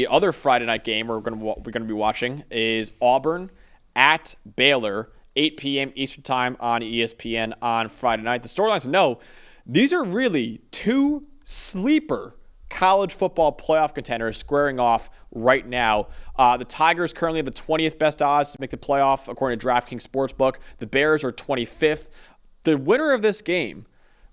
The other Friday night game we're going to be watching is Auburn at Baylor, 8 p.m. Eastern Time on ESPN on Friday night. The storylines to know, these are really two sleeper college football playoff contenders squaring off right now. The Tigers currently have the 20th best odds to make the playoff according to DraftKings Sportsbook. The Bears are 25th. The winner of this game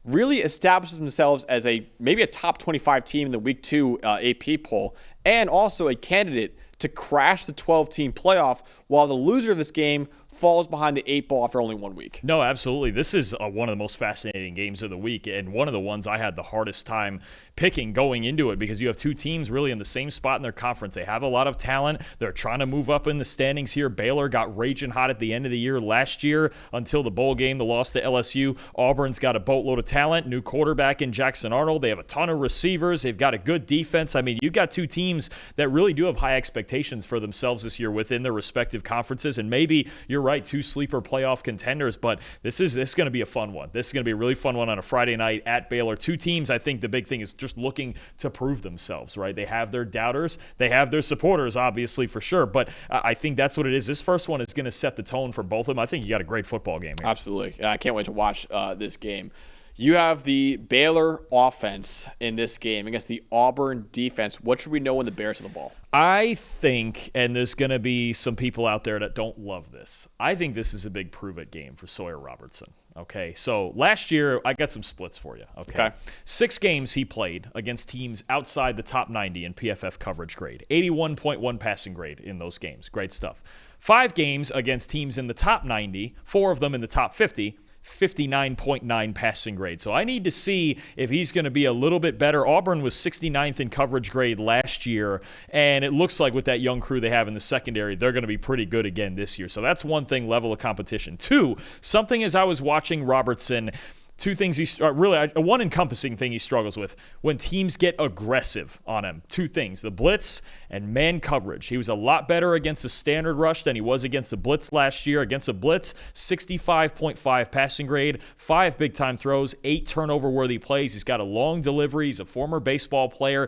really establishes themselves as maybe a top 25 team in the Week 2 AP poll, and also a candidate to crash the 12-team playoff, while the loser of this game falls behind the 8 ball after only 1 week. No, absolutely. This is one of the most fascinating games of the week, and one of the ones I had the hardest time picking going into it, because you have two teams really in the same spot in their conference. They have a lot of talent. They're trying to move up in the standings here. Baylor got raging hot at the end of the year last year until the bowl game, the loss to LSU. Auburn's got a boatload of talent, new quarterback in Jackson Arnold. They have a ton of receivers. They've got a good defense. I mean, you've got two teams that really do have high expectations for themselves this year within their respective conferences, and maybe you're right, two sleeper playoff contenders, but this is going to be a fun one. This is going to be a really fun one on a Friday night at Baylor. Two teams, I think the big thing is just looking to prove themselves, right? They have their doubters. They have their supporters, obviously, for sure, but I think that's what it is. This first one is going to set the tone for both of them. I think you got a great football game here. Absolutely. I can't wait to watch this game. You have the Baylor offense in this game against the Auburn defense. What should we know when the Bears have the ball? I think, and there's going to be some people out there that don't love this, I think this is a big prove-it game for Sawyer Robertson. Okay, so last year, I got some splits for you. Okay. 6 games he played against teams outside the top 90 in PFF coverage grade. 81.1 passing grade in those games. Great stuff. 5 games against teams in the top 90, 4 of them in the top 50. 59.9 passing grade. So I need to see if he's going to be a little bit better. Auburn was 69th in coverage grade last year, and it looks like with that young crew they have in the secondary, they're going to be pretty good again this year. So that's one thing, level of competition. 2, something as I was watching Robertson, 2 things really one encompassing thing he struggles with when teams get aggressive on him. 2 things, the blitz and man coverage. He was a lot better against the standard rush than he was against the blitz last year. Against the blitz, 65.5 passing grade, 5 big-time throws, 8 turnover-worthy plays. He's got a long delivery. He's a former baseball player,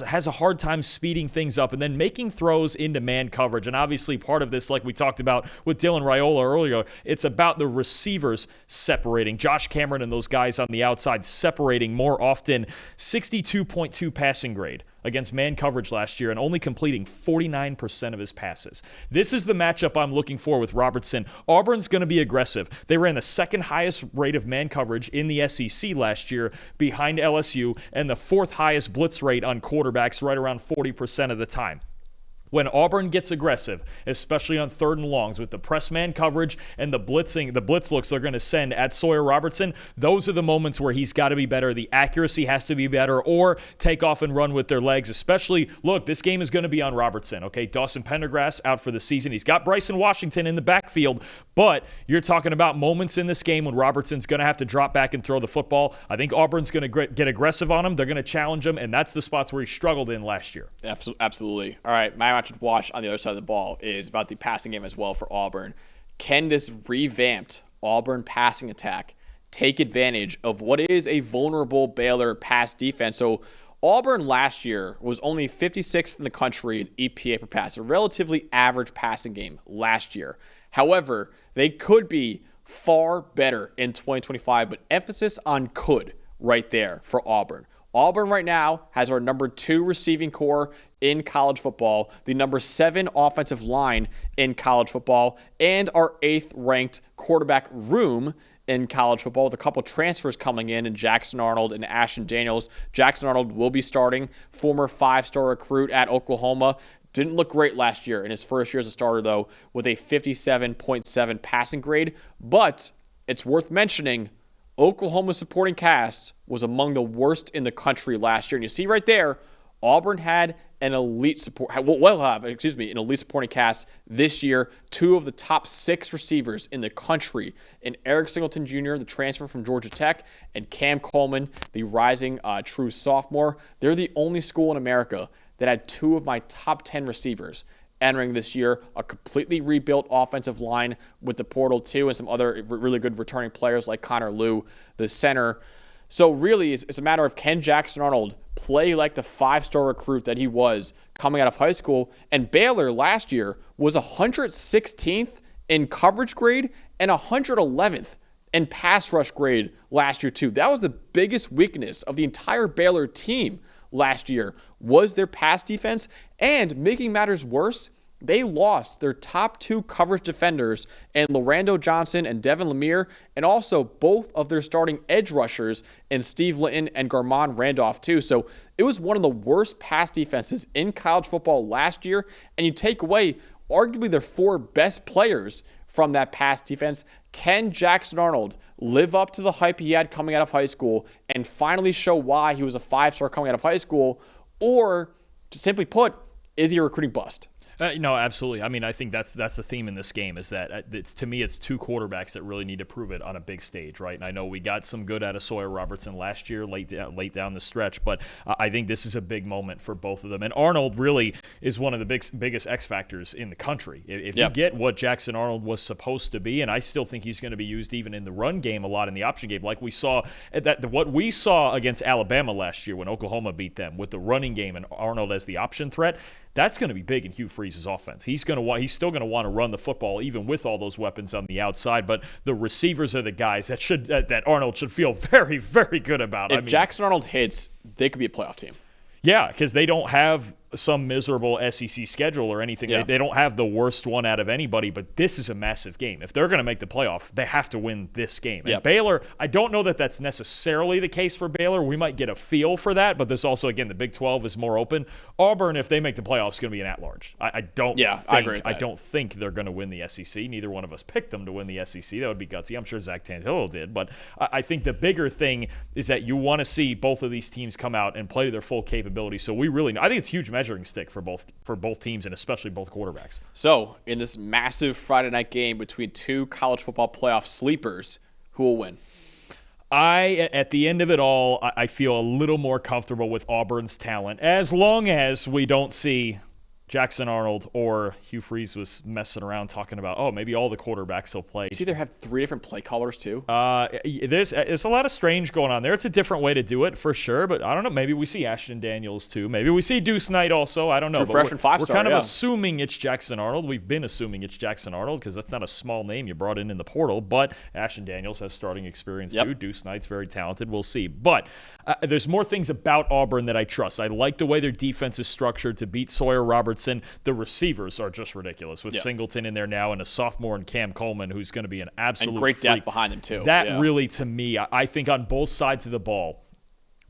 has a hard time speeding things up and then making throws into man coverage. And obviously part of this, like we talked about with Dylan Raiola earlier, it's about the receivers separating. Josh Cameron and those guys on the outside separating more often. 62.2 passing grade against man coverage last year and only completing 49% of his passes. This is the matchup I'm looking for with Robertson. Auburn's going to be aggressive. They ran the second highest rate of man coverage in the SEC last year behind LSU and the 4th highest blitz rate on quarterbacks, right around 40% of the time. When Auburn gets aggressive, especially on 3rd and longs with the press man coverage and the blitz looks they're going to send at Sawyer Robertson, those are the moments where he's got to be better. The accuracy has to be better, or take off and run with their legs. Especially, look, this game is going to be on Robertson, okay? Dawson Pendergrass out for the season. He's got Bryson Washington in the backfield, but you're talking about moments in this game when Robertson's going to have to drop back and throw the football. I think Auburn's going to get aggressive on him. They're going to challenge him, and that's the spots where he struggled in last year. Absolutely. All right, my match to watch on the other side of the ball is about the passing game as well for Auburn. Can this revamped Auburn passing attack take advantage of what is a vulnerable Baylor pass defense? So Auburn last year was only 56th in the country in EPA per pass, a relatively average passing game last year. However, they could be far better in 2025, but emphasis on could right there for Auburn. Auburn right now has our number 2 receiving core in college football, the number 7 offensive line in college football, and our 8th ranked quarterback room in college football, with a couple transfers coming in Jackson Arnold and Ashton Daniels. Jackson Arnold will be starting, former 5-star recruit at Oklahoma. Didn't look great last year in his first year as a starter, though, with a 57.7 passing grade. But it's worth mentioning, Oklahoma's supporting cast was among the worst in the country last year. And you see right there, Auburn had an elite an elite supporting cast this year. 2 of the top 6 receivers in the country, in Eric Singleton Jr., the transfer from Georgia Tech, and Cam Coleman, the rising true sophomore. They're the only school in America that had 2 of my top 10 receivers entering this year. A completely rebuilt offensive line with the portal too, and some other really good returning players like Connor Liu, the center. So really, it's a matter of, can Jackson Arnold play like the 5-star recruit that he was coming out of high school? And Baylor last year was 116th in coverage grade and 111th in pass rush grade last year too. That was the biggest weakness of the entire Baylor team last year, was their pass defense. And making matters worse, they lost their top 2 coverage defenders in Lorando Johnson and Devin Lemire, and also both of their starting edge rushers in Steve Litton and Garmon Randolph too. So it was one of the worst pass defenses in college football last year, and you take away arguably their 4 best players from that pass defense. Can Jackson Arnold live up to the hype he had coming out of high school and finally show why he was a 5-star coming out of high school? Or, to simply put, is he a recruiting bust? No, absolutely. I mean, I think that's the theme in this game, is that to me, it's 2 quarterbacks that really need to prove it on a big stage, right? And I know we got some good out of Sawyer Robertson last year, late down the stretch, but I think this is a big moment for both of them. And Arnold really is one of the biggest X factors in the country. If you get what Jackson Arnold was supposed to be, and I still think he's going to be used even in the run game a lot, in the option game, like we saw what we saw against Alabama last year when Oklahoma beat them with the running game and Arnold as the option threat. That's going to be big in Hugh Freeze's offense. He's still going to want to run the football even with all those weapons on the outside. But the receivers are the guys that Arnold should feel very, very good about. If Jackson Arnold hits, they could be a playoff team. Yeah, because they don't have some miserable SEC schedule or anything. Yeah. They don't have the worst one out of anybody, but this is a massive game. If they're going to make the playoff, they have to win this game. Yep. And Baylor, I don't know that that's necessarily the case for Baylor. We might get a feel for that, but this also, again, the Big 12 is more open. Auburn, if they make the playoffs, is going to be an at-large. I agree with that. I don't think they're going to win the SEC. Neither one of us picked them to win the SEC. That would be gutsy. I'm sure Zach Tantillo did, but I think the bigger thing is that you want to see both of these teams come out and play to their full capability. So I think it's a huge measuring stick for both teams, and especially both quarterbacks. So, in this massive Friday night game between 2 college football playoff sleepers, who will win? At the end of it all, I feel a little more comfortable with Auburn's talent, as long as we don't see Jackson Arnold or Hugh Freeze was messing around talking about, maybe all the quarterbacks will play. You see, they have 3 different play callers too. There's a lot of strange going on there. It's a different way to do it for sure, but I don't know. Maybe we see Ashton Daniels too. Maybe we see Deuce Knight also. I don't know. True freshman 5-star. We're kind of assuming it's Jackson Arnold. We've been assuming it's Jackson Arnold because that's not a small name you brought in the portal. But Ashton Daniels has starting experience too. Deuce Knight's very talented. We'll see. But there's more things about Auburn that I trust. I like the way their defense is structured to beat Sawyer Robertson. The receivers are just ridiculous with Singleton in there now and a sophomore in Cam Coleman who's going to be an absolute and great freak. depth behind them too. That really, to me, I think on both sides of the ball,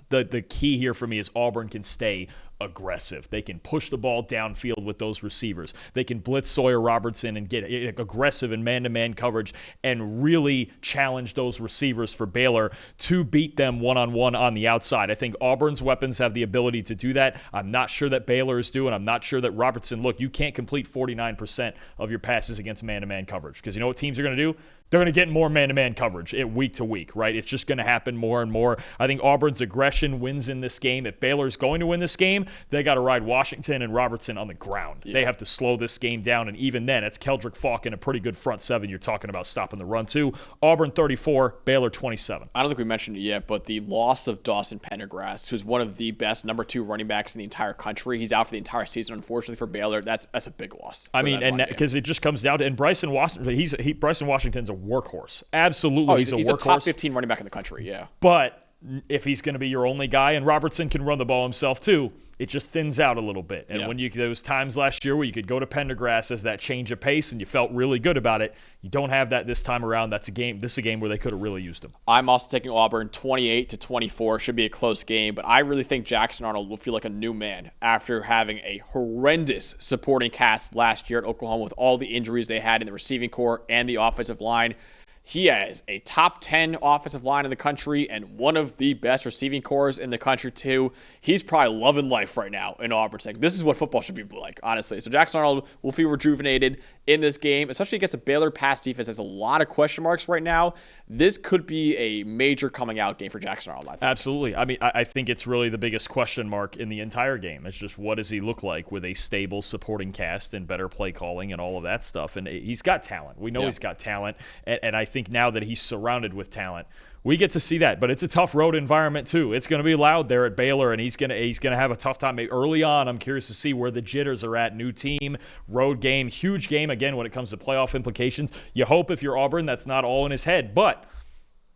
the key here for me is Auburn can stay aggressive. They can push the ball downfield with those receivers. They can blitz Sawyer Robertson and get aggressive in man-to-man coverage and really challenge those receivers for Baylor to beat them one-on-one on the outside. I think Auburn's weapons have the ability to do that. I'm not sure that Baylor's do, and I'm not sure that Robertson, look, you can't complete 49% of your passes against man-to-man coverage because you know what teams are going to do? They're going to get more man-to-man coverage week to week, right? It's just going to happen more and more. I think Auburn's aggression wins in this game. If Baylor's going to win this game, they got to ride Washington and Robertson on the ground. Yeah. They have to slow this game down, and even then, it's Keldrick Falk in a pretty good front seven. You're talking about stopping the run, too. Auburn 34, Baylor 27. I don't think we mentioned it yet, but the loss of Dawson Pendergrass, who's one of the best number 2 running backs in the entire country. He's out for the entire season, unfortunately, for Baylor. That's a big loss. I mean, and because it just comes down to, and Bryson Washington, Bryson Washington's a workhorse. Absolutely, he's a workhorse. He's a top 15 running back in the country, yeah. But if he's going to be your only guy, and Robertson can run the ball himself too, it just thins out a little bit. And when there was times last year where you could go to Pendergrass as that change of pace and you felt really good about it, you don't have that this time around. This is a game where they could have really used him. I'm also taking Auburn 28-24. Should be a close game, but I really think Jackson Arnold will feel like a new man after having a horrendous supporting cast last year at Oklahoma with all the injuries they had in the receiving corps and the offensive line. He has a top 10 offensive line in the country and one of the best receiving corps in the country, too. He's probably loving life right now in Auburn. Saying, this is what football should be like, honestly. So Jackson Arnold will feel rejuvenated in this game, especially against a Baylor pass defense that's a lot of question marks right now. This could be a major coming out game for Jackson Arnold, I think. Absolutely. I mean, I think it's really the biggest question mark in the entire game. It's just what does he look like with a stable supporting cast and better play calling and all of that stuff. And he's got talent. We know he's got talent. And I think think now that he's surrounded with talent, we get to see that. But it's a tough road environment too. It's going to be loud there at Baylor, and he's going to have a tough time. Maybe early on, I'm curious to see where the jitters are at. New team, road game, huge game again when it comes to playoff implications. You hope if you're Auburn that's not all in his head, but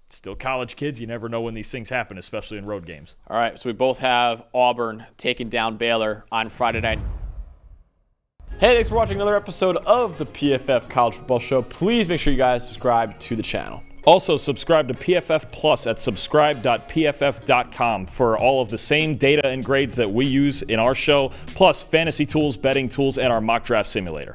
still college kids. You never know when these things happen, especially in road games. All right, so we both have Auburn taking down Baylor on Friday night. Hey, thanks for watching another episode of the PFF College Football Show. Please make sure you guys subscribe to the channel. Also, subscribe to PFF Plus at subscribe.pff.com for all of the same data and grades that we use in our show, plus fantasy tools, betting tools, and our mock draft simulator.